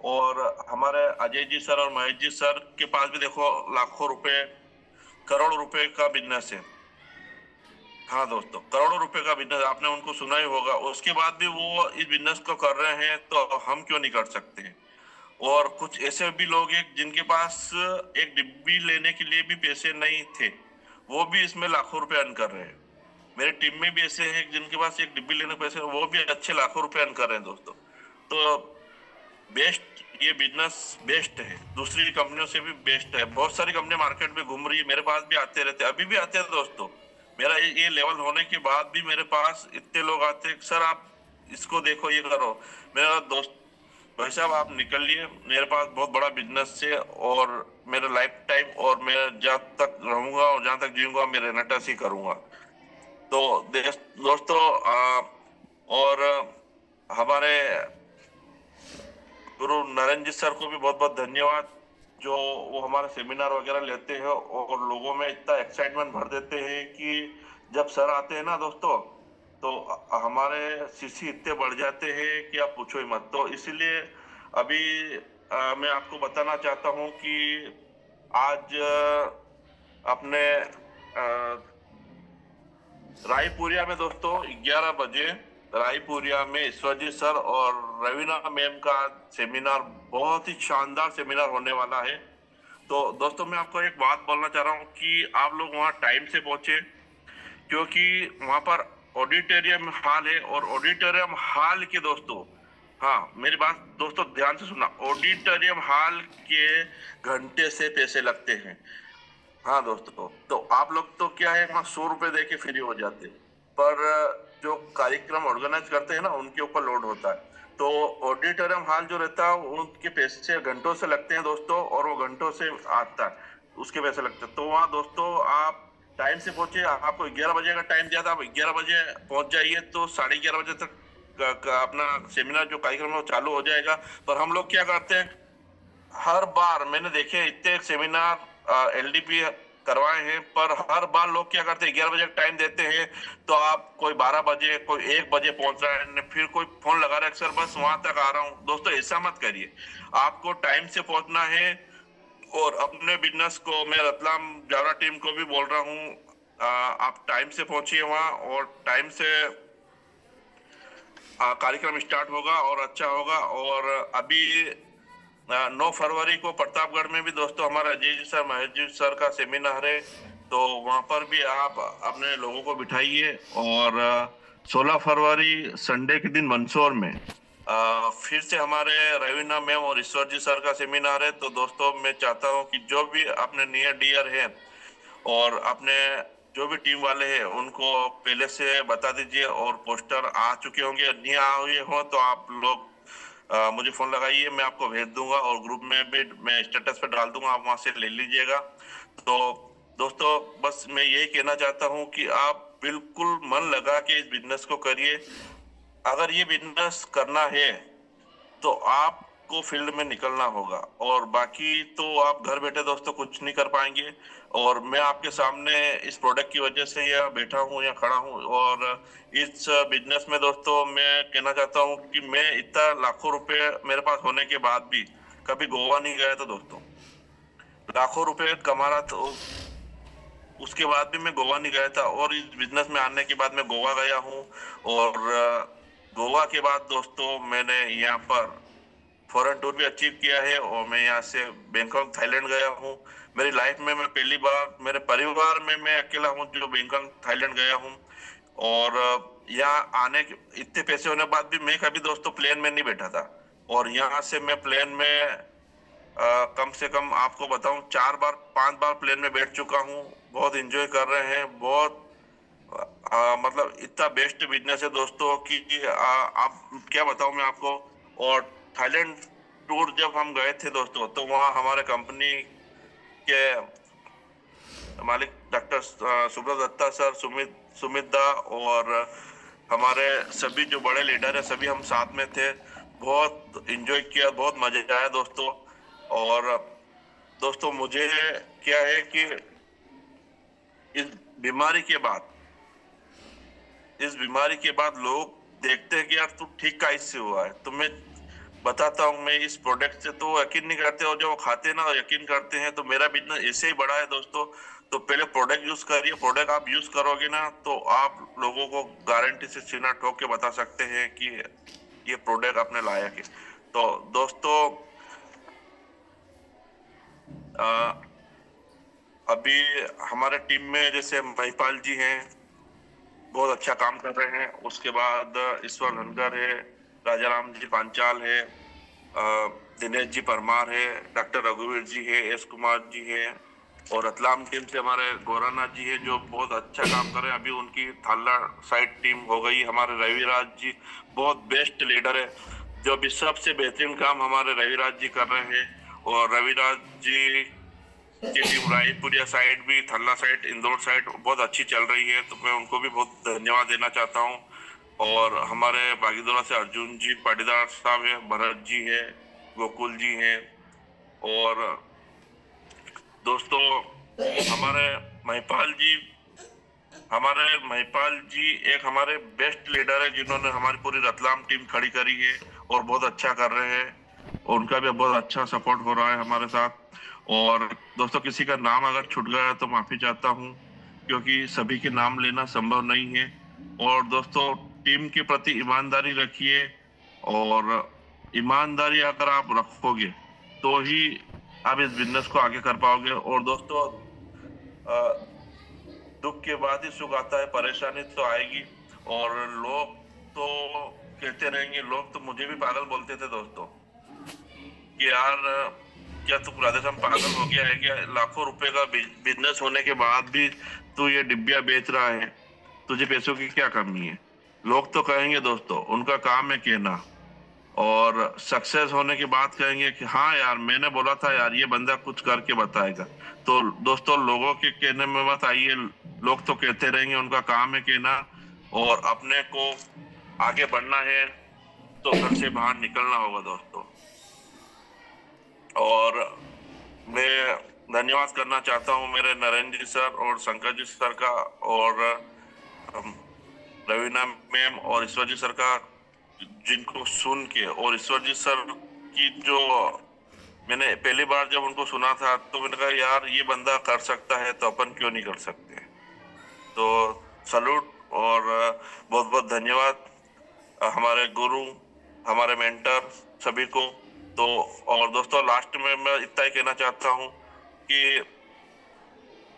और हमारे अजय जी सर और महेश जी सर के पास भी देखो लाखों रुपए, करोड़ रुपए का बिजनेस है। हाँ दोस्तों, करोड़ों रुपए का बिजनेस आपने उनको सुना ही होगा, उसके बाद भी वो इस बिजनेस को कर रहे हैं, तो हम क्यों नहीं कर सकते हैं। और कुछ ऐसे भी लोग हैं जिनके पास एक डिब्बी लेने के लिए भी पैसे नहीं थे, वो भी इसमें लाखों रुपए अर्न कर रहे हैं। मेरे टीम में भी ऐसे हैं जिनके पास एक डिब्बी लेने के पैसे, वो भी अच्छे लाखों रुपए अर्न कर रहे हैं दोस्तों। तो बेस्ट, ये बिजनेस बेस्ट है, दूसरी कंपनियों से भी बेस्ट है। बहुत सारी कंपनी मार्केट में घूम रही है, मेरे पास भी आते रहते हैं, अभी भी आते हैं दोस्तों। मेरा ये लेवल होने के बाद भी मेरे पास इतने लोग आते हैं, सर आप इसको देखो, ये करो। मेरा दोस्त, भाई साहब आप निकलिए, मेरे पास बहुत बड़ा बिजनेस है, और मेरा लाइफ टाइम, और मैं जहाँ तक रहूंगा और जहाँ तक जीऊंगा मैं रेनेटस ही करूंगा। तो दोस्तों और हमारे गुरु नरेंद्र जी सर को भी बहुत बहुत धन्यवाद, जो वो हमारे सेमिनार वगैरह लेते हैं और लोगों में इतना एक्साइटमेंट भर देते हैं कि जब सर आते हैं ना दोस्तों, तो हमारे सीसी इतने बढ़ जाते हैं कि आप पूछो ही मत। तो इसीलिए अभी मैं आपको बताना चाहता हूँ कि आज अपने रायपुरिया में दोस्तों 11 बजे रायपुरिया में ईश्वरजी सर और रवीना मैम का सेमिनार, बहुत ही शानदार सेमिनार होने वाला है। तो दोस्तों मैं आपको एक बात बोलना चाह रहा हूँ कि आप लोग वहाँ टाइम से पहुंचे, क्योंकि वहाँ पर ऑडिटोरियम हॉल है, और ऑडिटोरियम हॉल के दोस्तों, हाँ मेरी बात दोस्तों ध्यान से सुनना, ऑडिटोरियम हॉल के घंटे से पैसे लगते हैं। हाँ दोस्तों, तो आप लोग तो क्या है, वहाँ 100 रुपए दे के फ्री हो जाते हैं, पर जो कार्यक्रम ऑर्गेनाइज करते हैं ना उनके ऊपर लोड होता है। तो ऑडिटोरियम हॉल जो रहता है उनके पैसे घंटों से लगते हैं दोस्तों, और वो घंटों से आता है, उसके पैसे लगते हैं। तो वहाँ दोस्तों आप टाइम से पहुंचे, आपको 11 बजे का टाइम दिया था, आप 11 बजे पहुंच जाइए, तो 11:30 बजे तक अपना सेमिनार जो कार्यक्रम है वो चालू हो जाएगा। पर हम लोग क्या करते हैं, हर बार मैंने देखे इतने सेमिनार एलडीपी करवाए हैं, पर हर बार लोग क्या करते हैं, 11 बजे टाइम देते हैं, तो आप कोई 12 बजे, कोई 1 बजे पहुंच रहा है, फिर कोई फोन लगा रहा है सर बस वहां तक आ रहा हूँ। दोस्तों ऐसा मत करिए, आपको टाइम से पहुंचना है। और अपने बिजनेस को मैं रतलाम जावरा टीम को भी बोल रहा हूँ, आप टाइम से पहुंचिए वहां, और टाइम से कार्यक्रम स्टार्ट होगा और अच्छा होगा। और अभी 9 फरवरी को प्रतापगढ़ में भी दोस्तों हमारा अजय जी सर महेश जी सर का सेमिनार है, तो वहां पर भी आप अपने लोगों को बिठाइए। और 16 फरवरी संडे के दिन मंदसौर में फिर से हमारे रवीना मैम और ईश्वर जी सर का सेमिनार है। तो दोस्तों मैं चाहता हूं कि जो भी अपने नियर डियर हैं और अपने जो भी टीम वाले हैं उनको पहले से बता दीजिए, और पोस्टर आ चुके होंगे, नहीं आए हो तो आप लोग मुझे फोन लगाइए, मैं आपको भेज दूंगा, और ग्रुप में भी मैं स्टेटस पे डाल दूंगा, आप वहां से ले लीजिएगा। तो दोस्तों बस मैं यही कहना चाहता हूं कि आप बिल्कुल मन लगा के इस बिजनेस को करिए। अगर ये बिजनेस करना है तो आपको फील्ड में निकलना होगा, और बाकी तो आप घर बैठे दोस्तों कुछ नहीं कर पाएंगे। और मैं आपके सामने इस प्रोडक्ट की वजह से यहाँ बैठा हूँ, यहाँ खड़ा हूँ, और इस बिजनेस में दोस्तों मैं कहना चाहता हूँ कि मैं इतना लाखों रुपए मेरे पास होने के बाद भी कभी गोवा नहीं गया था दोस्तों। लाखों रुपए कमा रहा था, उसके बाद भी मैं गोवा नहीं गया था, और इस बिजनेस में आने के बाद मैं गोवा गया हूँ। और गोवा के बाद दोस्तों मैंने यहाँ पर फॉरेन टूर भी अचीव किया है, और मैं यहाँ से बैंकॉक थाईलैंड गया हूँ। मेरी लाइफ में मैं पहली बार मेरे परिवार में मैं अकेला हूँ जो बैंकॉक थाईलैंड गया हूँ। और यहाँ आने के इतने पैसे होने के बाद भी मैं कभी दोस्तों प्लेन में नहीं बैठा था, और यहाँ से मैं प्लेन में कम से कम आपको बताऊं 4 बार 5 बार प्लेन में बैठ चुका हूं। बहुत एंजॉय कर रहे हैं। बहुत मतलब इतना बेस्ट बिजनेस है दोस्तों कि आप क्या बताऊं मैं आपको। और थाईलैंड टूर जब हम गए थे दोस्तों, तो वहाँ हमारे कंपनी के मालिक डॉक्टर सुब्रत दत्ता सर, सुमित दा और हमारे सभी जो बड़े लीडर है, सभी हम साथ में थे। बहुत एंजॉय किया, बहुत मजा आया दोस्तों। और दोस्तों मुझे क्या है कि इस बीमारी के बाद लोग देखते हैं कि यार तू ठीक कैसे हुआ है। तो मैं बताता हूँ, मैं इस प्रोडक्ट से तो यकीन नहीं करते, और जो वो खाते हैं ना यकीन करते हैं। तो मेरा बिजनेस ऐसे ही बड़ा है दोस्तों। तो पहले प्रोडक्ट यूज करिए। प्रोडक्ट आप यूज करोगे ना, तो आप लोगों को गारंटी से सीना ठोक के बता सकते हैं कि ये प्रोडक्ट अपने लायक है। तो दोस्तों अभी हमारे टीम में जैसे महिपाल जी हैं, बहुत अच्छा काम कर रहे हैं। उसके बाद ईश्वर धनकर है, राजाराम जी पांचाल है, दिनेश जी परमार है, डॉक्टर रघुवीर जी है, एस कुमार जी है, और रतलाम टीम से हमारे गौरानाथ जी है जो बहुत अच्छा काम कर रहे हैं। अभी उनकी थाला साइड टीम हो गई। हमारे रविराज जी बहुत बेस्ट लीडर है, जो अभी सबसे बेहतरीन काम हमारे रविराज जी कर रहे हैं। और रविराज जी की टीम रायपुरिया साइड भी, थल्ला साइड, इंदौर साइड बहुत अच्छी चल रही है। तो मैं उनको भी बहुत धन्यवाद देना चाहता हूँ। और हमारे बागीदोरा से अर्जुन जी पाटीदार साहब है, भरत जी है, गोकुल जी हैं। और दोस्तों हमारे महिपाल जी एक हमारे बेस्ट लीडर है, जिन्होंने हमारी पूरी रतलाम टीम खड़ी करी है और बहुत अच्छा कर रहे हैं। उनका भी बहुत अच्छा सपोर्ट हो रहा है हमारे साथ। और दोस्तों किसी का नाम अगर छूट गया है तो माफी चाहता हूँ, क्योंकि सभी के नाम लेना संभव नहीं है। और दोस्तों टीम के प्रति ईमानदारी रखिए, और ईमानदारी अगर आप रखोगे तो ही आप इस बिजनेस को आगे कर पाओगे। और दोस्तों दुख के बाद ही सुख आता है। परेशानी तो आएगी, और लोग तो कहते रहेंगे। लोग तो मुझे भी पागल बोलते थे दोस्तों कि यार क्या तू राधेश्याम पागल हो गया है क्या? लाखों रुपए का बिजनेस होने के बाद भी तू ये डिब्बिया बेच रहा है, तुझे पैसों की क्या कमी है? लोग तो कहेंगे दोस्तों, उनका काम है कहना। और सक्सेस होने के बाद कहेंगे कि हाँ यार मैंने बोला था यार ये बंदा कुछ करके बताएगा। तो दोस्तों लोगों के कहने में मत आइए। लोग तो कहते रहेंगे, उनका काम है कहना। और अपने को आगे बढ़ना है तो घर से बाहर निकलना होगा दोस्तों। और मैं धन्यवाद करना चाहता हूँ मेरे नरेंद्र जी सर और शंकर जी सर का, और रवीना मैम और ईश्वर जी सर का, जिनको सुन के, और ईश्वर जी सर की जो मैंने पहली बार जब उनको सुना था तो मैंने कहा यार ये बंदा कर सकता है तो अपन क्यों नहीं कर सकते। तो सलूट और बहुत बहुत धन्यवाद हमारे गुरु, हमारे मेंटर सभी को। तो और दोस्तों लास्ट में मैं इतना ही कहना चाहता हूँ कि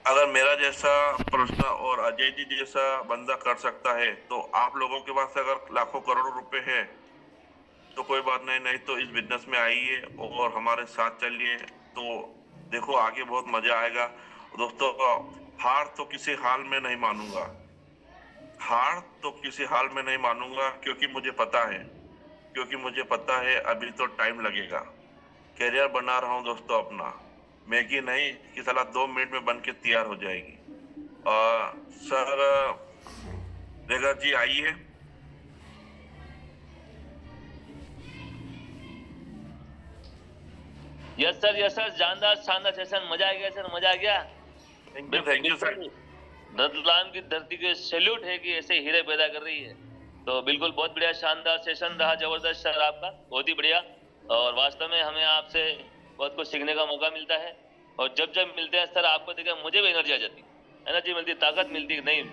अगर मेरा जैसा प्रश्न और अजय जी जैसा बंदा कर सकता है, तो आप लोगों के पास अगर लाखों करोड़ों रुपए है तो कोई बात नहीं तो इस बिजनेस में आइए और हमारे साथ चलिए। तो देखो आगे बहुत मजा आएगा दोस्तों। हार तो किसी हाल में नहीं मानूंगा, क्योंकि मुझे पता है अभी तो टाइम लगेगा। करियर बना रहा हूँ दोस्तों अपना, मैगी नहीं कि साला 2 मिनट में बन के तैयार हो जाएगी। सर रेगा जी आइए। यस सर, जानदार शानदार सेशन, मजा आ गया सर, मजा आ गया। Thank you sir. रतलाम की धरती के सैल्यूट है कि ऐसे हीरे पैदा कर रही है। तो बिल्कुल बहुत बढ़िया शानदार सेशन रहा, जबरदस्त सर आपका, बहुत ही बढ़िया। और वास्तव में हमें आपसे बहुत कुछ सीखने का मौका मिलता है। और जब जब मिलते हैं सर आपको देखकर मुझे भी एनर्जी आ जाती है, एनर्जी मिलती, ताकत मिलती, नहीं